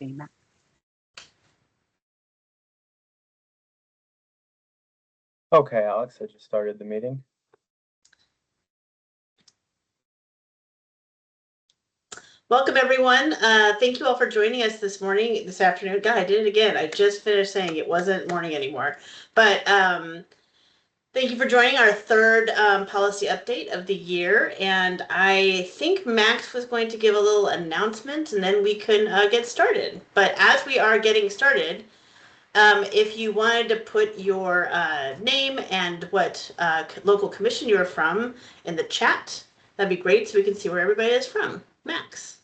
Amen. Okay, Alex, I just started the meeting. Welcome, everyone. Thank you all for joining us this afternoon. God, I did it again. I just finished saying it wasn't morning anymore. But thank you for joining our third policy update of the year. And I think Max was going to give a little announcement and then we can get started. But as we are getting started, if you wanted to put your name and what local commission you're from in the chat, that'd be great so we can see where everybody is from. Max.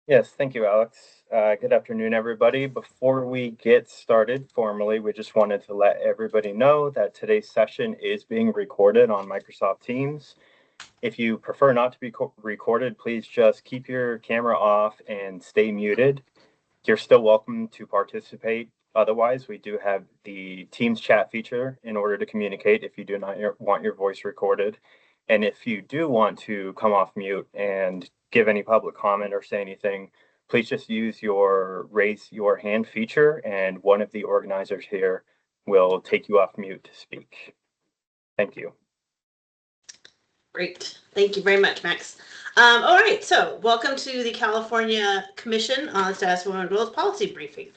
Yes, thank you, Alex. Good afternoon, everybody. Before we get started formally, we just wanted to let everybody know that today's session is being recorded on Microsoft Teams. If you prefer not to be recorded, please just keep your camera off and stay muted. You're still welcome to participate. Otherwise, we do have the Teams chat feature in order to communicate if you do not want your voice recorded. And if you do want to come off mute and give any public comment or say anything, please just use your raise your hand feature and one of the organizers here will take you off mute to speak. Thank you. Great. Thank you very much, Max. All right, so welcome to the California Commission on the Status of Women and Girls Policy Briefing.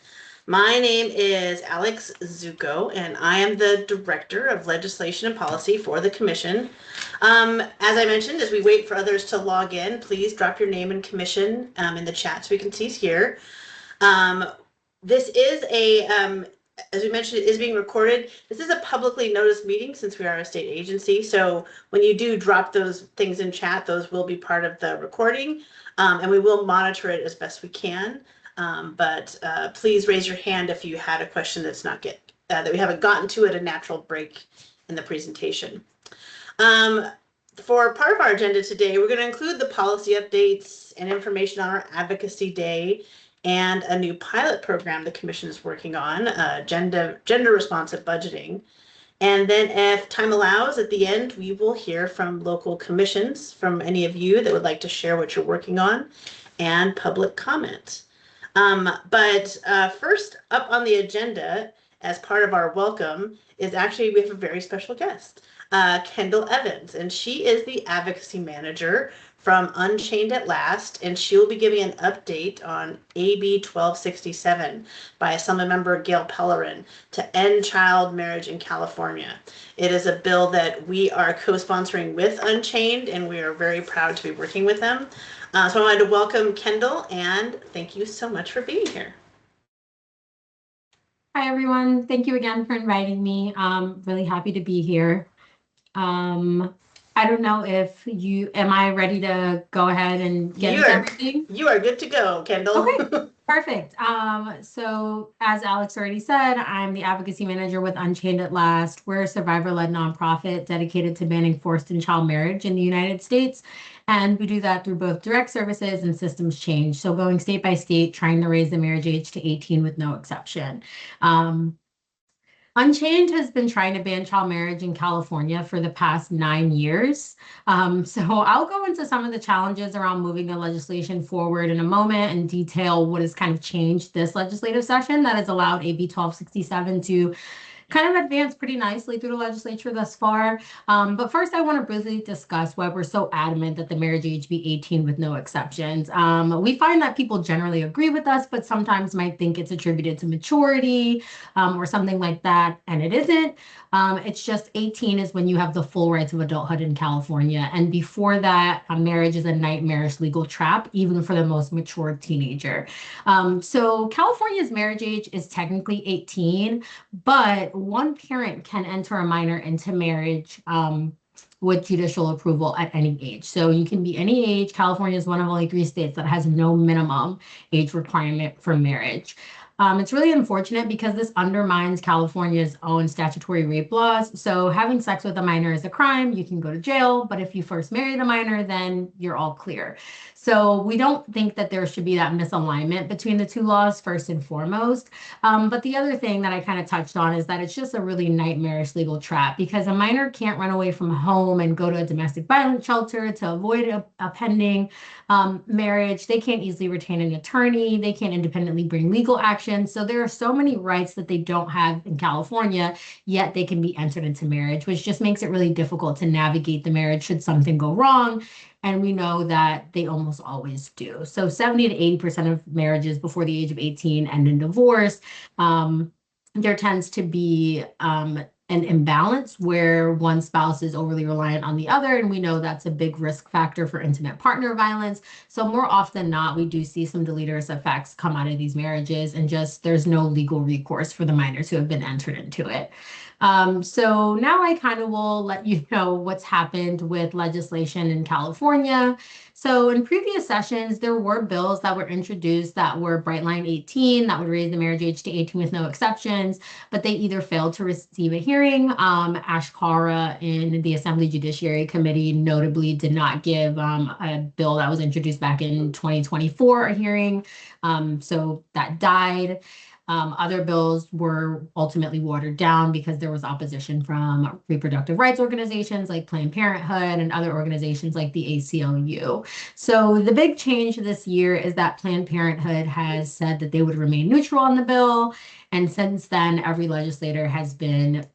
My name is Alex Zuko, and I am the Director of Legislation and Policy for the Commission. As I mentioned, as we wait for others to log in, please drop your name and commission in the chat so we can see it here. This is as we mentioned, it is being recorded. This is a publicly noticed meeting since we are a state agency. So when you do drop those things in chat, those will be part of the recording, and we will monitor it as best we can. But please raise your hand if you had a question that's not that we haven't gotten to at a natural break in the presentation. For part of our agenda today, we're going to include the policy updates and information on our Advocacy Day and a new pilot program the Commission is working on, gender responsive budgeting. And then if time allows, at the end, we will hear from local commissions, from any of you that would like to share what you're working on, and public comment. But first up on the agenda, as part of our welcome, is actually we have a very special guest, Kendall Evans, and she is the Advocacy Manager from Unchained at Last, and she will be giving an update on AB 1267 by Assemblymember Gail Pellerin to end child marriage in California. It is a bill that we are co-sponsoring with Unchained, and we are very proud to be working with them. So I wanted to welcome Kendall, and thank you so much for being here. Hi, everyone. Thank you again for inviting me. I'm really happy to be here. I don't know if am I ready to go ahead and get into everything? You are good to go, Kendall. Okay, perfect. So as Alex already said, I'm the Advocacy Manager with Unchained at Last. We're a survivor-led nonprofit dedicated to banning forced and child marriage in the United States. And we do that through both direct services and systems change. So going state by state, trying to raise the marriage age to 18 with no exception. Unchained has been trying to ban child marriage in California for the past 9 years. So I'll go into some of the challenges around moving the legislation forward in a moment and detail what has kind of changed this legislative session that has allowed AB 1267 to kind of advanced pretty nicely through the legislature thus far. But first, I want to briefly discuss why we're so adamant that the marriage age be 18 with no exceptions. We find that people generally agree with us, but sometimes might think it's attributed to maturity or something like that, and it isn't. It's just 18 is when you have the full rights of adulthood in California. And before that, a marriage is a nightmarish legal trap, even for the most mature teenager. So California's marriage age is technically 18, but one parent can enter a minor into marriage with judicial approval at any age. So you can be any age. California is one of only 3 states that has no minimum age requirement for marriage. It's really unfortunate because this undermines California's own statutory rape laws. So having sex with a minor is a crime, you can go to jail, but if you first married a minor, then you're all clear. So we don't think that there should be that misalignment between the two laws, first and foremost. But the other thing that I kind of touched on is that it's just a really nightmarish legal trap because a minor can't run away from home and go to a domestic violence shelter to avoid a pending marriage. They can't easily retain an attorney. They can't independently bring legal action. So there are so many rights that they don't have in California, yet they can be entered into marriage, which just makes it really difficult to navigate the marriage should something go wrong. And we know that they almost always do. So 70 to 80% of marriages before the age of 18 end in divorce. There tends to be an imbalance where one spouse is overly reliant on the other. And we know that's a big risk factor for intimate partner violence. So more often than not, we do see some deleterious effects come out of these marriages and just there's no legal recourse for the minors who have been entered into it. So now I kind of will let you know what's happened with legislation in California. So in previous sessions, there were bills that were introduced that were Bright Line 18 that would raise the marriage age to 18 with no exceptions, but they either failed to receive a hearing. Ash Kara in the Assembly Judiciary Committee notably did not give a bill that was introduced back in 2024 a hearing. So that died. Other bills were ultimately watered down because there was opposition from reproductive rights organizations like Planned Parenthood and other organizations like the ACLU. So the big change this year is that Planned Parenthood has said that they would remain neutral on the bill. And since then, every legislator has been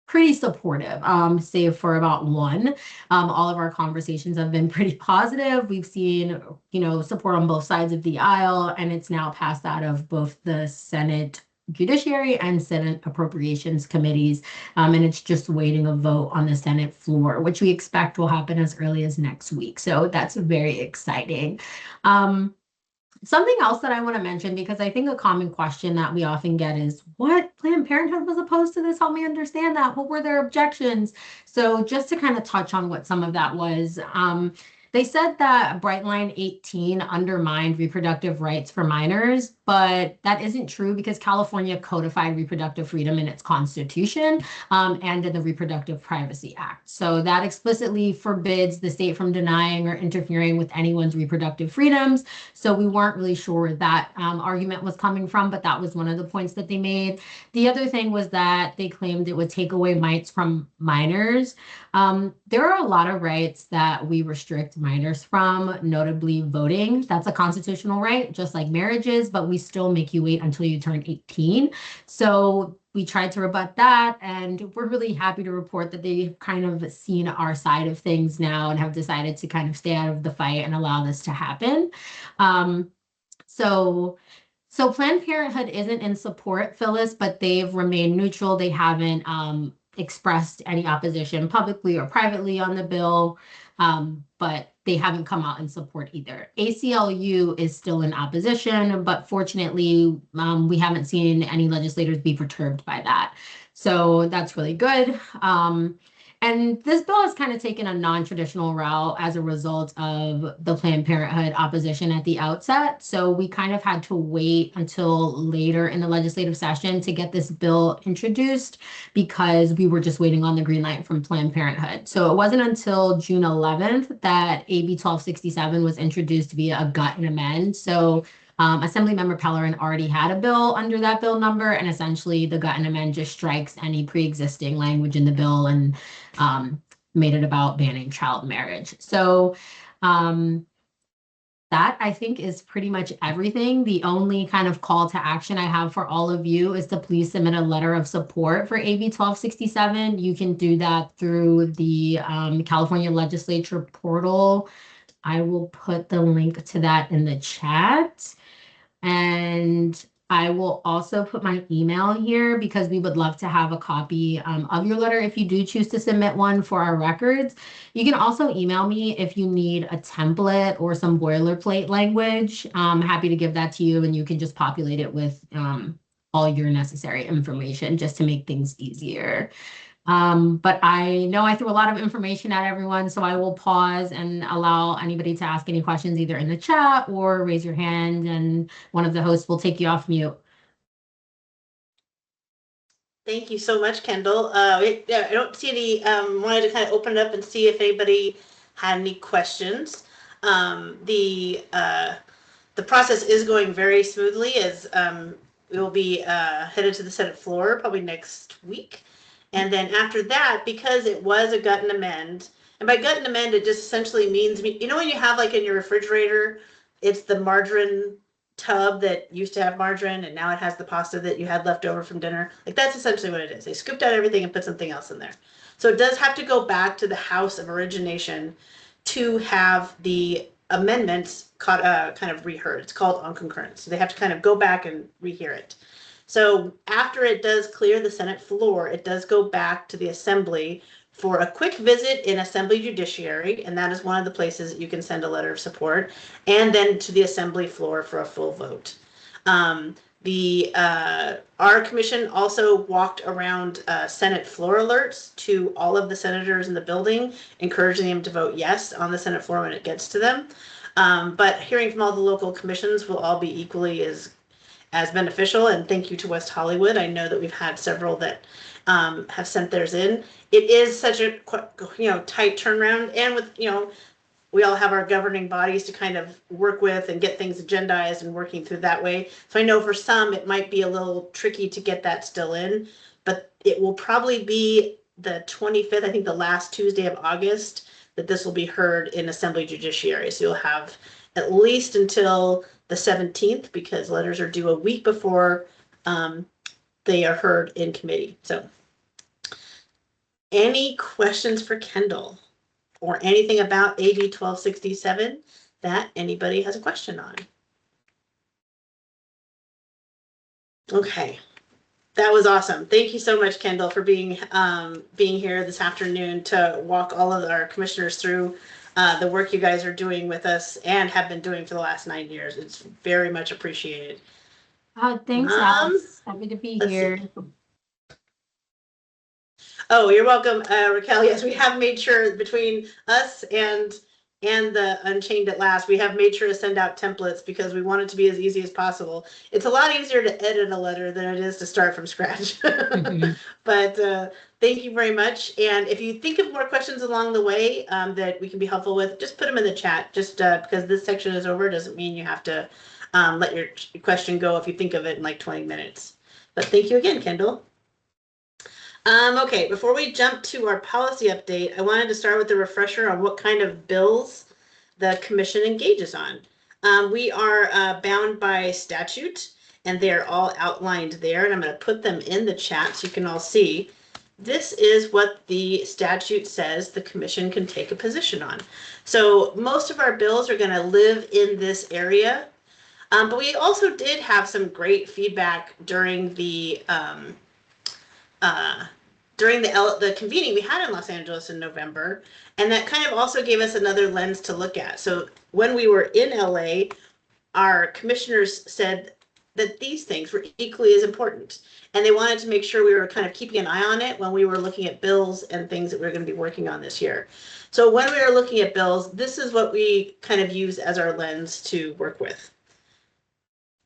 pretty supportive, save for about one. All of our conversations have been pretty positive. We've seen, support on both sides of the aisle, and it's now passed out of both the Senate Judiciary and Senate Appropriations Committees, and it's just waiting a vote on the Senate floor, which we expect will happen as early as next week. So that's very exciting. Something else that I want to mention, because I think a common question that we often get is, what? Planned Parenthood was opposed to this? Help me understand that. What were their objections? So just to kind of touch on what some of that was, they said that Bright Line 18 undermined reproductive rights for minors, but that isn't true because California codified reproductive freedom in its constitution and in the Reproductive Privacy Act. So that explicitly forbids the state from denying or interfering with anyone's reproductive freedoms. So we weren't really sure where that argument was coming from, but that was one of the points that they made. The other thing was that they claimed it would take away rights from minors. There are a lot of rights that we restrict minors from, notably voting. That's a constitutional right, just like marriages, but we still make you wait until you turn 18. So we tried to rebut that, and we're really happy to report that they've kind of seen our side of things now and have decided to kind of stay out of the fight and allow this to happen. So Planned Parenthood isn't in support, Phyllis, but they've remained neutral. They haven't expressed any opposition publicly or privately on the bill, but they haven't come out in support either. ACLU is still in opposition, but fortunately, we haven't seen any legislators be perturbed by that. So that's really good. And this bill has kind of taken a non-traditional route as a result of the Planned Parenthood opposition at the outset. So we kind of had to wait until later in the legislative session to get this bill introduced because we were just waiting on the green light from Planned Parenthood. So it wasn't until June 11th that AB 1267 was introduced via a gut and amend. So Assemblymember Pellerin already had a bill under that bill number, and essentially the gut and amend just strikes any pre-existing language in the bill and made it about banning child marriage. So that I think is pretty much everything. The only kind of call to action I have for all of you is to please submit a letter of support for AB 1267. You can do that through the California Legislature portal. I will put the link to that in the chat. And I will also put my email here because we would love to have a copy of your letter if you do choose to submit one for our records. You can also email me if you need a template or some boilerplate language. I'm happy to give that to you, and you can just populate it with all your necessary information just to make things easier. But I know I threw a lot of information at everyone, so I will pause and allow anybody to ask any questions either in the chat or raise your hand, and one of the hosts will take you off mute. Thank you so much, Kendall. I don't see any, wanted to kind of open it up and see if anybody had any questions. Um, the, uh, the process is going very smoothly as we will be headed to the Senate floor probably next week. And then after that, because it was a gut and amend, and by gut and amend, it just essentially means, you know, when you have like in your refrigerator, it's the margarine tub that used to have margarine and now it has the pasta that you had left over from dinner. Like that's essentially what it is. They scooped out everything and put something else in there. So it does have to go back to the house of origination to have the amendments kind of reheard. It's called on concurrence. So they have to kind of go back and rehear it. So after it does clear the Senate floor, it does go back to the Assembly for a quick visit in Assembly Judiciary, and that is one of the places that you can send a letter of support, and then to the Assembly floor for a full vote. Our commission also walked around Senate floor alerts to all of the senators in the building, encouraging them to vote yes on the Senate floor when it gets to them. But hearing from all the local commissions will all be equally as beneficial. And thank you to West Hollywood. I know that we've had several that have sent theirs in. It is such a tight turnaround, and with we all have our governing bodies to kind of work with and get things agendized and working through that way. So I know for some it might be a little tricky to get that still in, but it will probably be the 25th, I think the last Tuesday of August, that this will be heard in Assembly Judiciary. So you'll have at least until the 17th because letters are due a week before they are heard in committee. So any questions for Kendall? Or anything about AB 1267 that anybody has a question on? Okay, that was awesome. Thank you so much, Kendall, for being here this afternoon to walk all of our commissioners through the work you guys are doing with us and have been doing for the last 9 years. It's very much appreciated. Thanks, Alex. Happy to be here. See. Oh, you're welcome, Raquel. Yes, we have made sure between us and the Unchained at Last, we have made sure to send out templates because we want it to be as easy as possible. It's a lot easier to edit a letter than it is to start from scratch. But thank you very much. And if you think of more questions along the way that we can be helpful with, just put them in the chat. Just because this section is over doesn't mean you have to let your question go if you think of it in like 20 minutes. But thank you again, Kendall. Okay, before we jump to our policy update, I wanted to start with a refresher on what kind of bills the commission engages on. We are bound by statute, and they're all outlined there, and I'm going to put them in the chat so you can all see. This is what the statute says the commission can take a position on. So most of our bills are going to live in this area, but we also did have some great feedback during the convening we had in Los Angeles in November, and that kind of also gave us another lens to look at. So when we were in LA, our commissioners said that these things were equally as important, and they wanted to make sure we were kind of keeping an eye on it when we were looking at bills and things that we were going to be working on this year. So when we were looking at bills, this is what we kind of use as our lens to work with.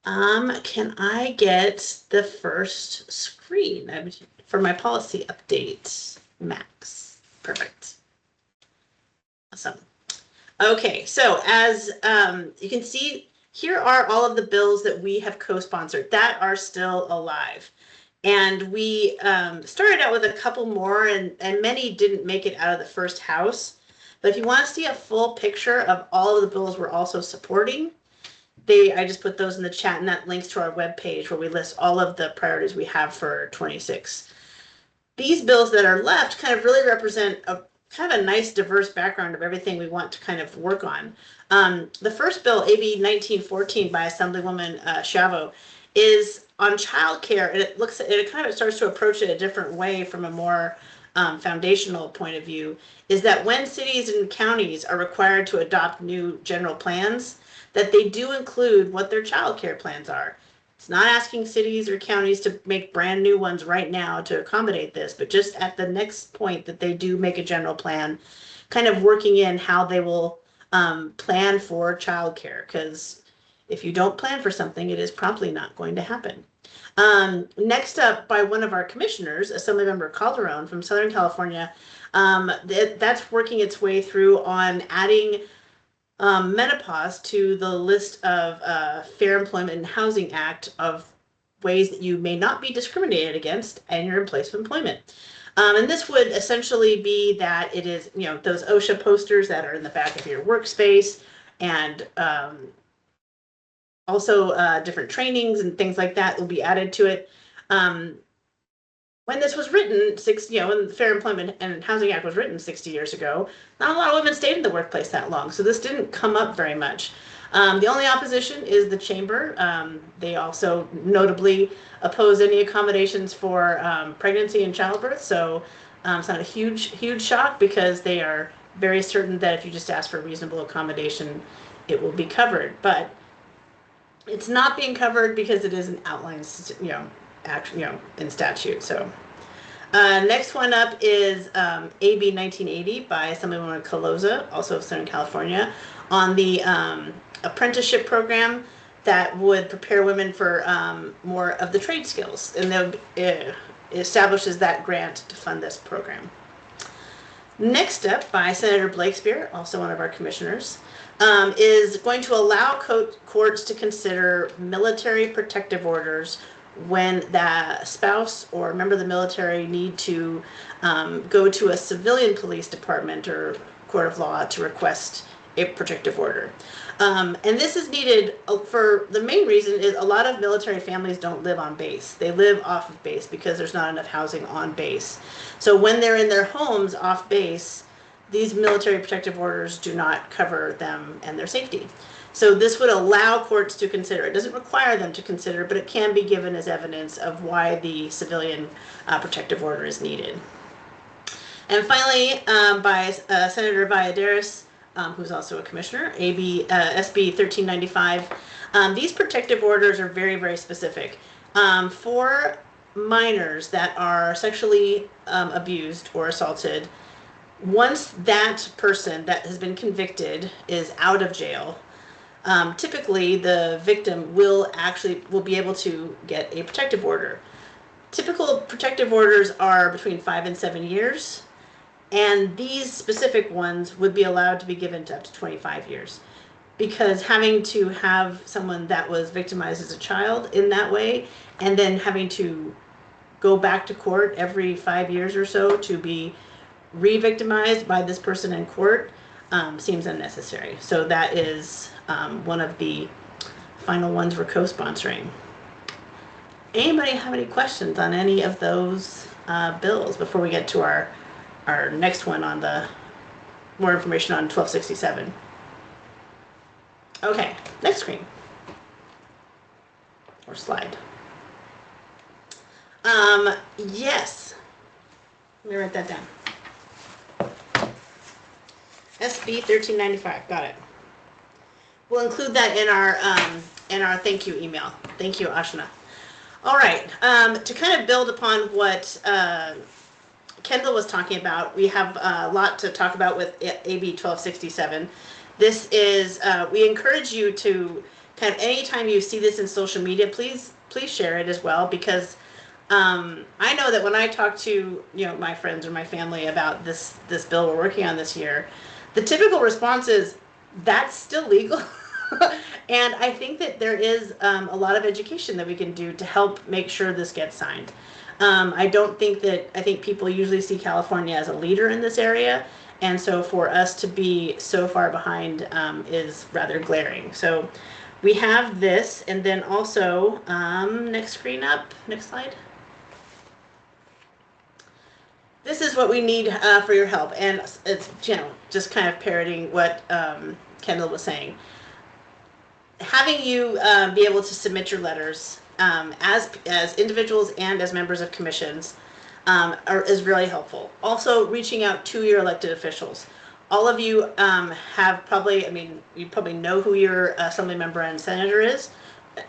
Can I get the first screen for my policy update, Max? Perfect. Awesome. Okay, so as you can see, here are all of the bills that we have co-sponsored that are still alive. And we started out with a couple more, and many didn't make it out of the first house. But if you want to see a full picture of all of the bills we're also supporting, I just put those in the chat, and that links to our webpage where we list all of the priorities we have for 26. These bills that are left kind of really represent a kind of a nice diverse background of everything we want to kind of work on. The first bill, AB 1914 by Assemblywoman Chavo, is on childcare, and it kind of starts to approach it a different way from a more foundational point of view, is that when cities and counties are required to adopt new general plans, that they do include what their child care plans are. It's not asking cities or counties to make brand new ones right now to accommodate this, but just at the next point that they do make a general plan, kind of working in how they will plan for child care. Because If you don't plan for something, it is promptly not going to happen. Next up, by one of our commissioners, Assemblymember Calderon from Southern California, that's working its way through on adding menopause to the list of Fair Employment and Housing Act of ways that you may not be discriminated against in your place of employment. And this would essentially be that it is, those OSHA posters that are in the back of your workspace, and also different trainings and things like that will be added to it. When this was written, when the Fair Employment and Housing Act was written 60 years ago, not a lot of women stayed in the workplace that long, so this didn't come up very much. The only opposition is the chamber. They also notably oppose any accommodations for pregnancy and childbirth, so it's not a huge shock, because they are very certain that if you just ask for reasonable accommodation, it will be covered. But it's not being covered because it isn't outlined, in statute. So next one up is AB 1980 by Assemblywoman Caloza, also of Southern California, on the apprenticeship program that would prepare women for more of the trade skills, and it establishes that grant to fund this program. Next up, by Senator Blakespear, also one of our commissioners, is going to allow courts to consider military protective orders when the spouse or member of the military need to go to a civilian police department or court of law to request a protective order. And this is needed for the main reason is a lot of military families don't live on base. They live off of base because there's not enough housing on base. So when they're in their homes off base, these military protective orders do not cover them and their safety. So this would allow courts to consider. It doesn't require them to consider, but it can be given as evidence of why the civilian protective order is needed. And finally, by Senator Valladares, who's also a commissioner, SB 1395. These protective orders are very, very specific. For minors that are sexually abused or assaulted, once that person that has been convicted is out of jail, typically the victim will be able to get a protective order. Typical protective orders are between 5 and 7 years, and these specific ones would be allowed to be given to up to 25 years. Because having to have someone that was victimized as a child in that way, and then having to go back to court every 5 years or so to be re-victimized by this person in court seems unnecessary. So that is one of the final ones we're co-sponsoring. Anybody have any questions on any of those bills before we get to our next one on the more information on 1267? Okay, next screen or slide. Yes, let me write that down. SB 1395, got it. We'll include that in our thank you email. Thank you, Ashna. All right, to kind of build upon what Kendall was talking about, we have a lot to talk about with AB 1267. This is, we encourage you to kind of, anytime you see this in social media, please share it as well, because I know that when I talk to my friends or my family about this bill we're working on this year, the typical response is, that's still legal. And I think that there is a lot of education that we can do to help make sure this gets signed. I think people usually see California as a leader in this area, and so for us to be so far behind is rather glaring. So we have this, and then also, next screen up, next slide. This is what we need for your help, and it's just kind of parroting what Kendall was saying. Having you be able to submit your letters as individuals and as members of commissions is really helpful. Also, reaching out to your elected officials. All of you have you probably know who your assembly member and senator is,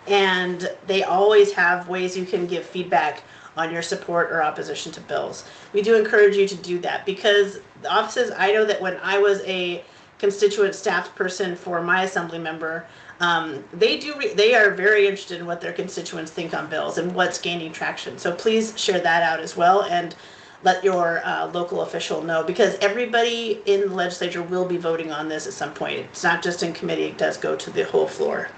and they always have ways you can give feedback on your support or opposition to bills. We do encourage you to do that, because the offices, I know that when I was a constituent staff person for my assembly member, they are very interested in what their constituents think on bills and what's gaining traction. So please share that out as well, and let your local official know, because everybody in the legislature will be voting on this at some point. It's not just in committee, it does go to the whole floor.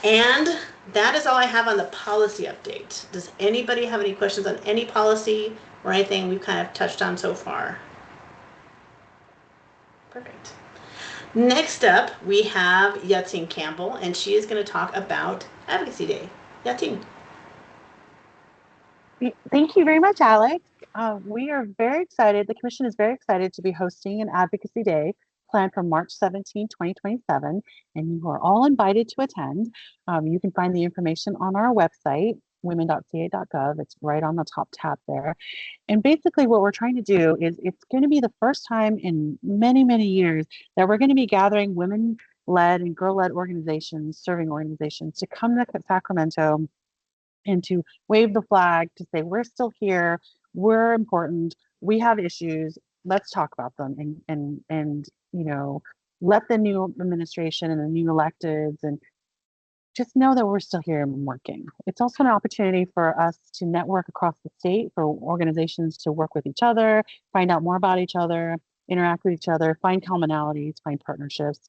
And that is all I have on the policy update. Does anybody have any questions on any policy or anything we've kind of touched on so far? Perfect. Next up, we have Yatin Campbell, and she is going to talk about Advocacy Day. Yatin. Thank you very much, Alex. We are very excited. The Commission is very excited to be hosting an Advocacy Day planned for March 17, 2027, and you are all invited to attend. You can find the information on our website, women.ca.gov. It's right on the top tab there. And basically what we're trying to do is, it's going to be the first time in many, many years that we're going to be gathering women-led and girl-led organizations, serving organizations, to come to Sacramento and to wave the flag, to say, we're still here, we're important, we have issues, let's talk about them, and you know, let the new administration and the new electeds and just know that we're still here and working. It's also an opportunity for us to network across the state, for organizations to work with each other, find out more about each other, interact with each other, find commonalities, find partnerships.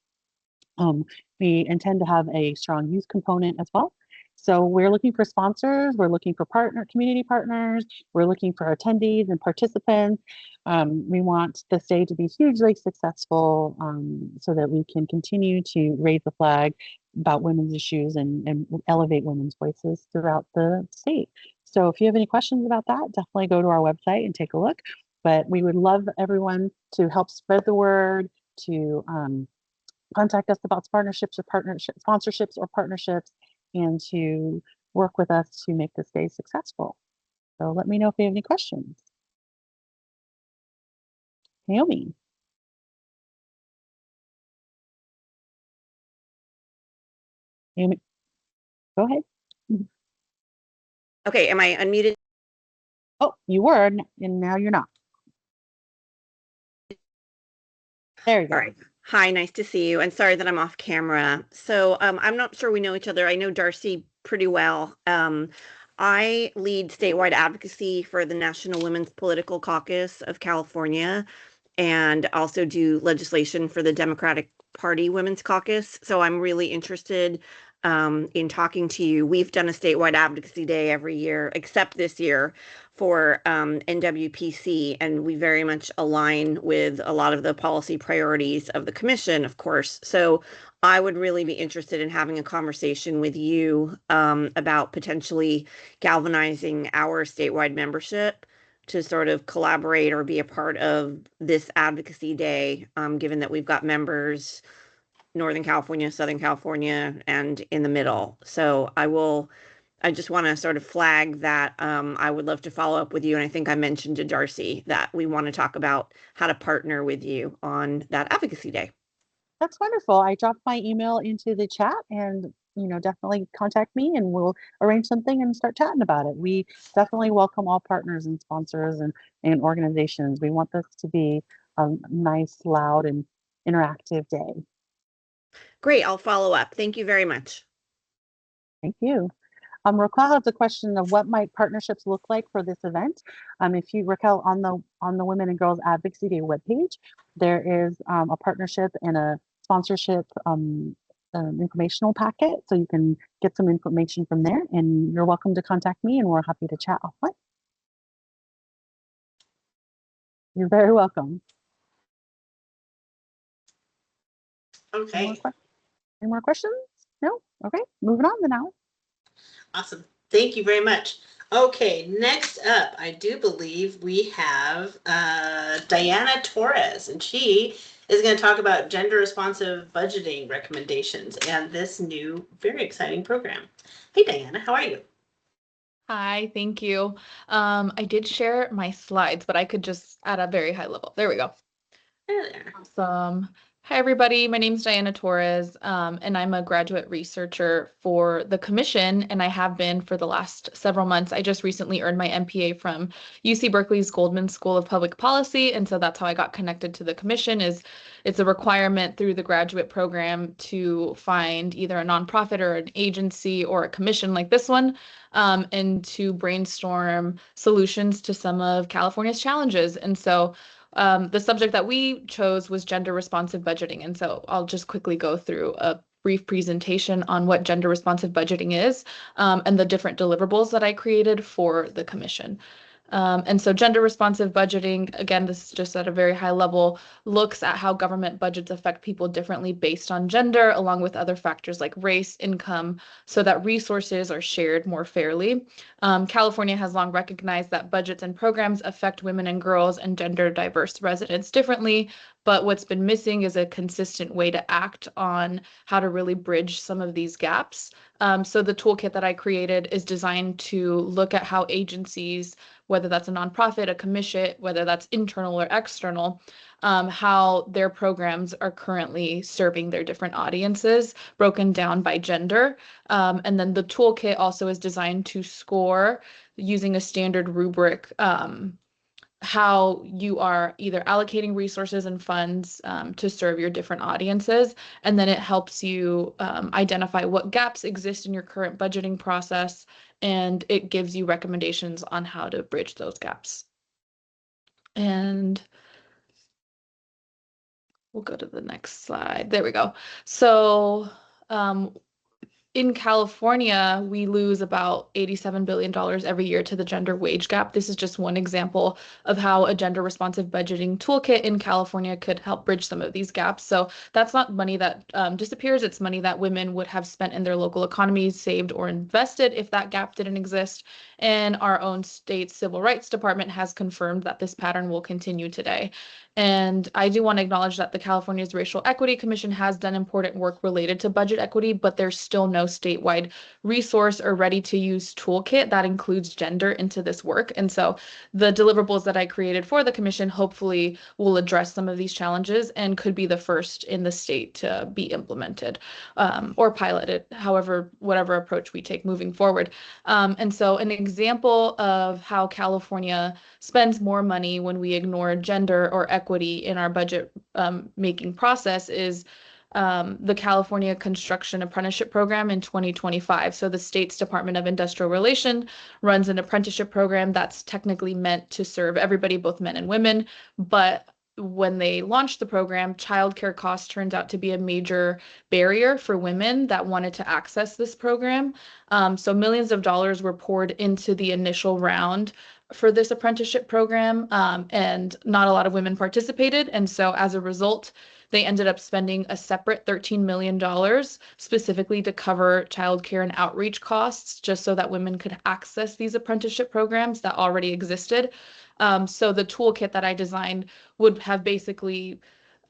We intend to have a strong youth component as well. So we're looking for sponsors, we're looking for community partners, we're looking for attendees and participants. We want this day to be hugely successful, so that we can continue to raise the flag about women's issues and elevate women's voices throughout the state. So if you have any questions about that, definitely go to our website and take a look. But we would love everyone to help spread the word, to contact us about sponsorships or partnerships, and to work with us to make this day successful. So let me know if you have any questions. Naomi. Naomi, go ahead. Okay, am I unmuted? Oh, you were, and now you're not. There you go. All right. Hi, nice to see you. And sorry that I'm off camera. So I'm not sure we know each other. I know Darcy pretty well. I lead statewide advocacy for the National Women's Political Caucus of California, and also do legislation for the Democratic Party Women's Caucus. So I'm really interested in talking to you. We've done a statewide advocacy day every year, except this year, for NWPC, and we very much align with a lot of the policy priorities of the commission, of course. So I would really be interested in having a conversation with you about potentially galvanizing our statewide membership to sort of collaborate or be a part of this advocacy day, given that we've got members Northern California, Southern California, and in the middle. So I just want to sort of flag that I would love to follow up with you. And I think I mentioned to Darcy that we want to talk about how to partner with you on that advocacy day. That's wonderful. I dropped my email into the chat, and definitely contact me and we'll arrange something and start chatting about it. We definitely welcome all partners and sponsors and organizations. We want this to be a nice, loud, and interactive day. Great, I'll follow up. Thank you very much. Thank you. Raquel has a question of what might partnerships look like for this event. If you, Raquel, on the Women and Girls Advocacy Day webpage, there is a partnership and a sponsorship informational packet, so you can get some information from there, and you're welcome to contact me and we're happy to chat offline. You're very welcome. Okay. Any more questions? No? Okay, moving on then now. Awesome. Thank you very much. Okay, next up, I do believe we have Diana Torres, and she is going to talk about gender responsive budgeting recommendations and this new, very exciting program. Hey, Diana, how are you? Hi, thank you. I did share my slides, but I could just at a very high level. There we go. Hey there. Awesome. Hi, everybody. My name is Diana Torres, and I'm a graduate researcher for the Commission, and I have been for the last several months. I just recently earned my MPA from UC Berkeley's Goldman School of Public Policy, and so that's how I got connected to the Commission. It's a requirement through the graduate program to find either a nonprofit or an agency or a commission like this one, and to brainstorm solutions to some of California's challenges. And so the subject that we chose was gender responsive budgeting. And so I'll just quickly go through a brief presentation on what gender responsive budgeting is, and the different deliverables that I created for the commission. And so gender responsive budgeting, again, this is just at a very high level, looks at how government budgets affect people differently based on gender, along with other factors like race, income, so that resources are shared more fairly. California has long recognized that budgets and programs affect women and girls and gender diverse residents differently, but what's been missing is a consistent way to act on how to really bridge some of these gaps. So the toolkit that I created is designed to look at how agencies, whether that's a nonprofit, a commission, whether that's internal or external, how their programs are currently serving their different audiences, broken down by gender. And then the toolkit also is designed to score using a standard rubric, how you are either allocating resources and funds to serve your different audiences. And then it helps you identify what gaps exist in your current budgeting process, and it gives you recommendations on how to bridge those gaps. And we'll go to the next slide. There we go. So in California, we lose about $87 billion every year to the gender wage gap. This is just one example of how a gender responsive budgeting toolkit in California could help bridge some of these gaps. So that's not money that disappears. It's money that women would have spent in their local economies, saved or invested if that gap didn't exist. And our own state civil rights department has confirmed that this pattern will continue today. And I do want to acknowledge that the California's Racial Equity Commission has done important work related to budget equity, but there's still no statewide resource or ready-to-use toolkit that includes gender into this work. And so the deliverables that I created for the commission hopefully will address some of these challenges and could be the first in the state to be implemented, or piloted, however, whatever approach we take moving forward. And so an example of how California spends more money when we ignore gender or equity in our budget making process is the California Construction Apprenticeship Program in 2025. So the state's Department of Industrial Relation runs an apprenticeship program that's technically meant to serve everybody, both men and women. But when they launched the program, childcare costs turned out to be a major barrier for women that wanted to access this program. So millions of dollars were poured into the initial round for this apprenticeship program, and not a lot of women participated. And so as a result, they ended up spending a separate $13 million specifically to cover childcare and outreach costs, just so that women could access these apprenticeship programs that already existed. So the toolkit that I designed would have basically,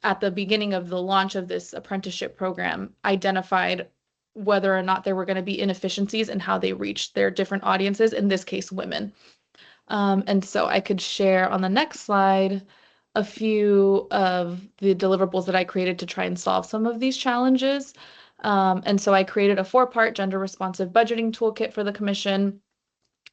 at the beginning of the launch of this apprenticeship program, identified whether or not there were going to be inefficiencies in how they reached their different audiences, in this case, women. And so I could share on the next slide a few of the deliverables that I created to try and solve some of these challenges. And so I created a 4-part gender responsive budgeting toolkit for the commission.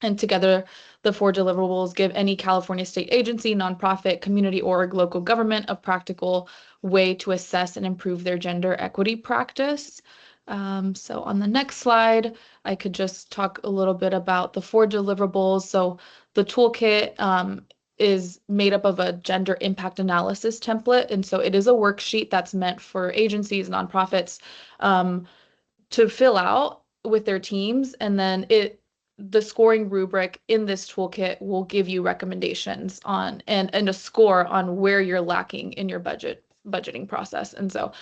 And together, the 4 deliverables give any California state agency, nonprofit, community org, local government a practical way to assess and improve their gender equity practice. So on the next slide, I could just talk a little bit about the 4 deliverables. So the toolkit is made up of a gender impact analysis template. And so it is a worksheet that's meant for agencies, nonprofits, to fill out with their teams. And then the scoring rubric in this toolkit will give you recommendations on and a score on where you're lacking in your budgeting process. And so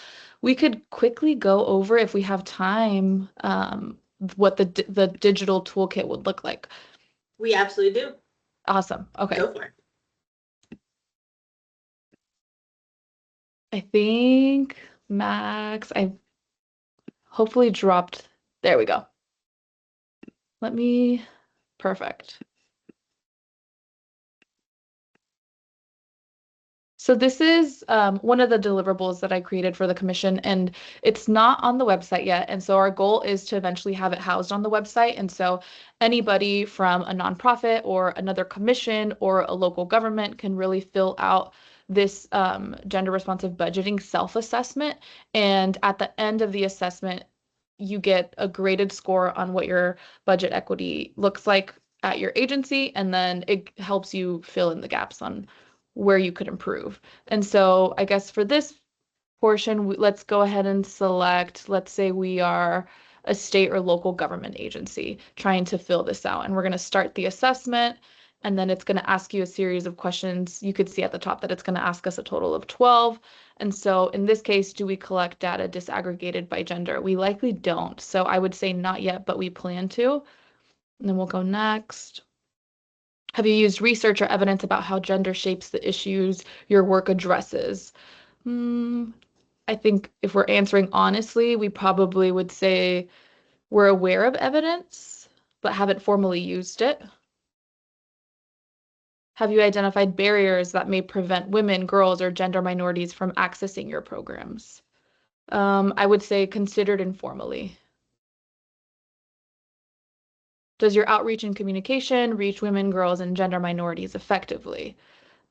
we could quickly go over, if we have time, what the digital toolkit would look like. We absolutely do. Awesome. Okay. Go for it. I think Max, I hopefully dropped. There we go. Perfect. So this is one of the deliverables that I created for the commission, and it's not on the website yet. And so our goal is to eventually have it housed on the website. And so anybody from a nonprofit or another commission or a local government can really fill out this gender responsive budgeting self-assessment. And at the end of the assessment, you get a graded score on what your budget equity looks like at your agency, and then it helps you fill in the gaps on where you could improve. And so I guess for this portion, let's go ahead and select, let's say we are a state or local government agency trying to fill this out. And we're going to start the assessment, and then it's going to ask you a series of questions. You could see at the top that it's going to ask us a total of 12. And so in this case, do we collect data disaggregated by gender? We likely don't. So I would say not yet, but we plan to. And then we'll go next. Have you used research or evidence about how gender shapes the issues your work addresses? I think if we're answering honestly, we probably would say we're aware of evidence, but haven't formally used it. Have you identified barriers that may prevent women, girls, or gender minorities from accessing your programs? I would say considered informally. Does your outreach and communication reach women, girls, and gender minorities effectively?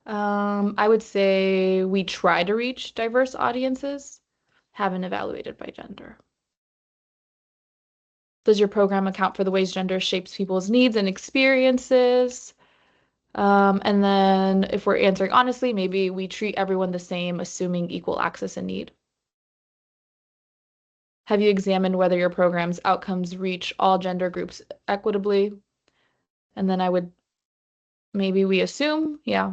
I would say we try to reach diverse audiences, haven't evaluated by gender. Does your program account for the ways gender shapes people's needs and experiences? And then if we're answering honestly, maybe we treat everyone the same, assuming equal access and need. Have you examined whether your program's outcomes reach all gender groups equitably? And then I would, maybe we assume, yeah.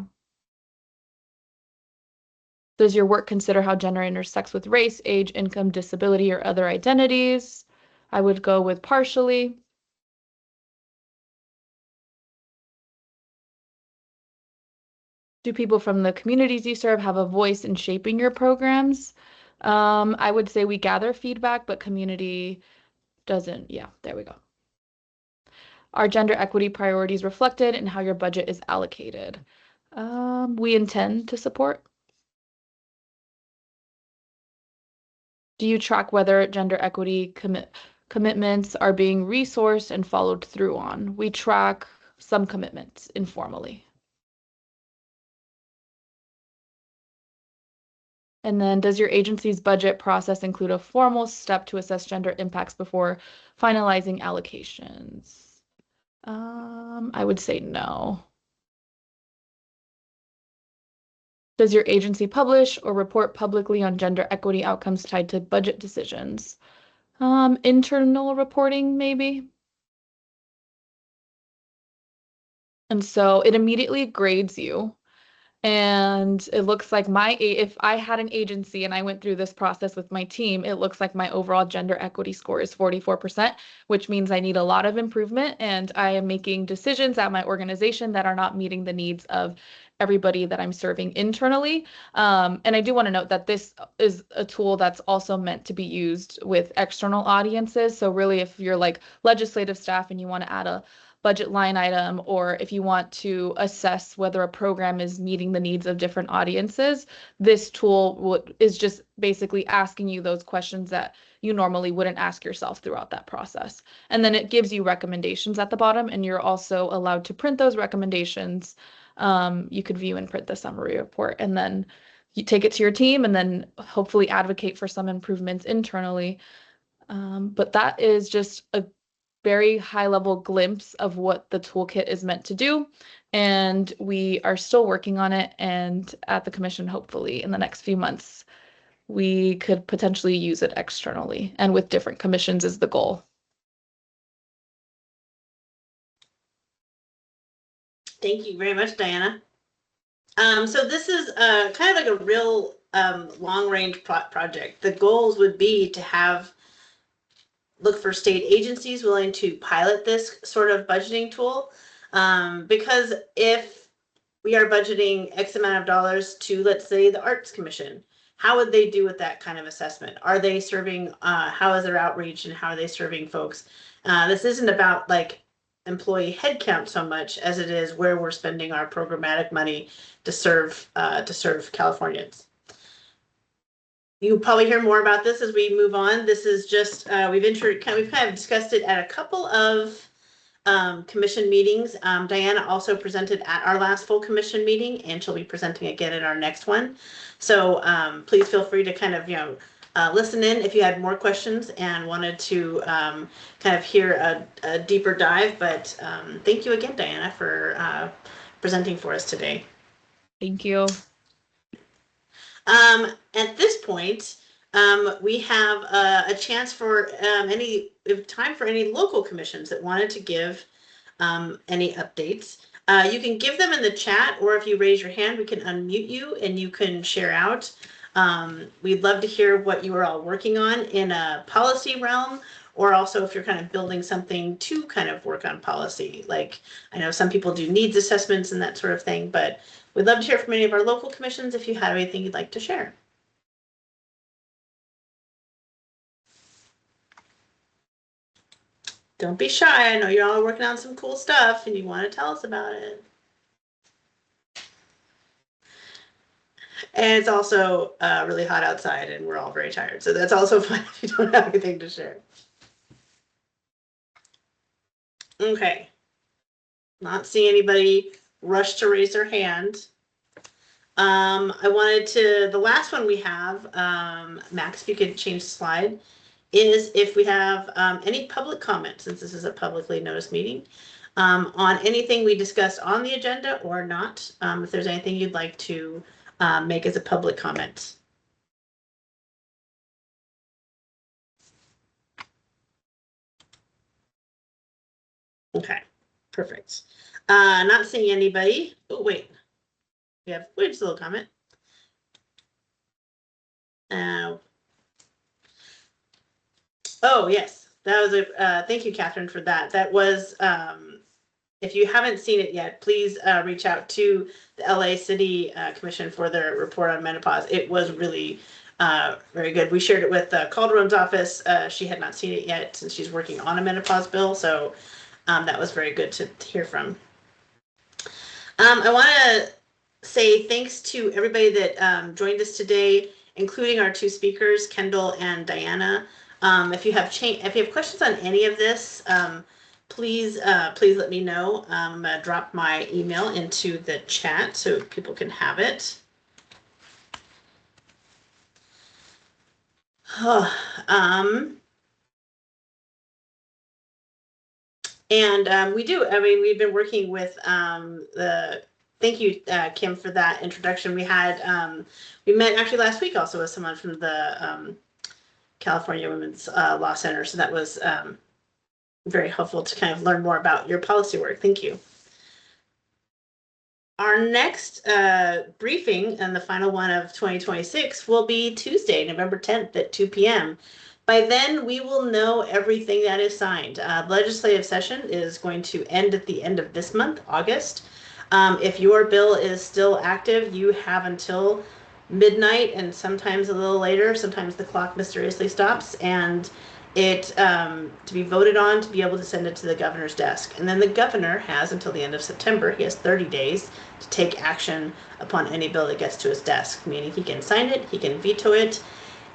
Does your work consider how gender intersects with race, age, income, disability, or other identities? I would go with partially. Do people from the communities you serve have a voice in shaping your programs? I would say we gather feedback, but community doesn't. Yeah, there we go. Are gender equity priorities reflected in how your budget is allocated? We intend to support. Do you track whether gender equity commitments are being resourced and followed through on? We track some commitments informally. And then does your agency's budget process include a formal step to assess gender impacts before finalizing allocations? I would say no. Does your agency publish or report publicly on gender equity outcomes tied to budget decisions? Internal reporting, maybe. And so it immediately grades you. And it looks like if I had an agency and I went through this process with my team, it looks like my overall gender equity score is 44%, which means I need a lot of improvement. And I am making decisions at my organization that are not meeting the needs of everybody that I'm serving internally. And I do want to note that this is a tool that's also meant to be used with external audiences. So really, if you're like legislative staff and you want to add a budget line item, or if you want to assess whether a program is meeting the needs of different audiences, this tool is just basically asking you those questions that you normally wouldn't ask yourself throughout that process. And then it gives you recommendations at the bottom, and you're also allowed to print those recommendations. You could view and print the summary report, and then you take it to your team and then hopefully advocate for some improvements internally. But that is just a very high level glimpse of what the toolkit is meant to do. And we are still working on it. And at the commission, hopefully in the next few months, we could potentially use it externally and with different commissions is the goal. Thank you very much, Diana. So this is kind of like a real long-range project. The goals would be to look for state agencies willing to pilot this sort of budgeting tool. Because if we are budgeting X amount of dollars to, let's say, the Arts Commission, how would they do with that kind of assessment? Are they serving, how is their outreach and how are they serving folks? This isn't about like employee headcount so much as it is where we're spending our programmatic money to serve Californians. You'll probably hear more about this as we move on. This is just we've kind of discussed it at a couple of commission meetings. Diana also presented at our last full commission meeting, and she'll be presenting again at our next one. So please feel free to kind of listen in if you had more questions and wanted to kind of hear a deeper dive. But thank you again, Diana, for presenting for us today. Thank you. At this point, we have a chance for time for any local commissions that wanted to give any updates. You can give them in the chat, or if you raise your hand, we can unmute you and you can share out. We'd love to hear what you are all working on in a policy realm, or also if you're kind of building something to kind of work on policy. Like, I know some people do needs assessments and that sort of thing, but we'd love to hear from any of our local commissions if you have anything you'd like to share. Don't be shy. I know you're all working on some cool stuff and you want to tell us about it. And it's also really hot outside and we're all very tired. So that's also fine if you don't have anything to share. Okay. Not seeing anybody rush to raise their hand. The last one we have, Max, if you could change the slide, is if we have any public comment, since this is a publicly noticed meeting, on anything we discussed on the agenda or not, if there's anything you'd like to make as a public comment. Okay, perfect. Not seeing anybody. Oh, wait. Wait, just a little comment. Oh, yes, that was thank you, Catherine, for that. That was, if you haven't seen it yet, please reach out to the LA City Commission for their report on menopause. It was really very good. We shared it with Calderon's office. She had not seen it yet since she's working on a menopause bill, so that was very good to hear from. I want to say thanks to everybody that joined us today, including our two speakers, Kendall and Diana. If you have questions on any of this, please let me know. I'm gonna drop my email into the chat so people can have it. We do. I mean, we've been working with thank you, Kim, for that introduction. We had we met actually last week also with someone from the California Women's Law Center, so that was very helpful to kind of learn more about your policy work. Thank you. Our next briefing, and the final one of 2026, will be Tuesday, November 10th at 2 p.m. By then, we will know everything that is signed. Legislative session is going to end at the end of this month, August. If your bill is still active, you have until midnight and sometimes a little later. Sometimes the clock mysteriously stops, and it to be voted on to be able to send it to the governor's desk. And then the governor has until the end of September. He has 30 days to take action upon any bill that gets to his desk, meaning he can sign it, he can veto it.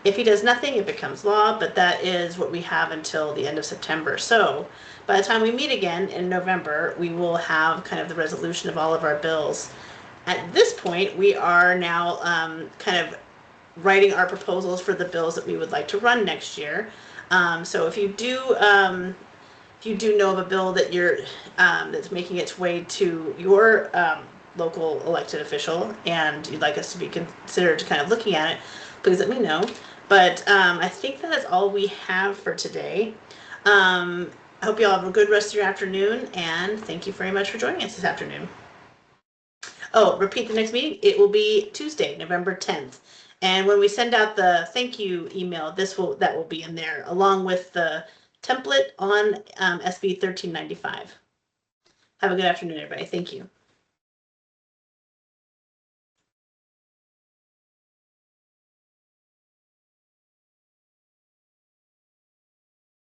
If he does nothing, it becomes law, but that is what we have until the end of September. So by the time we meet again in November, we will have kind of the resolution of all of our bills. At this point, we are now kind of writing our proposals for the bills that we would like to run next year. So if you do know of a bill that you're that's making its way to your local elected official and you'd like us to be considered to kind of looking at it, please let me know. But I think that is all we have for today. I hope you all have a good rest of your afternoon, and thank you very much for joining us this afternoon. Oh, repeat the next meeting. It will be Tuesday, November 10th. And when we send out the thank you email, that will be in there along with the template on SB 1395. Have a good afternoon, everybody. Thank you.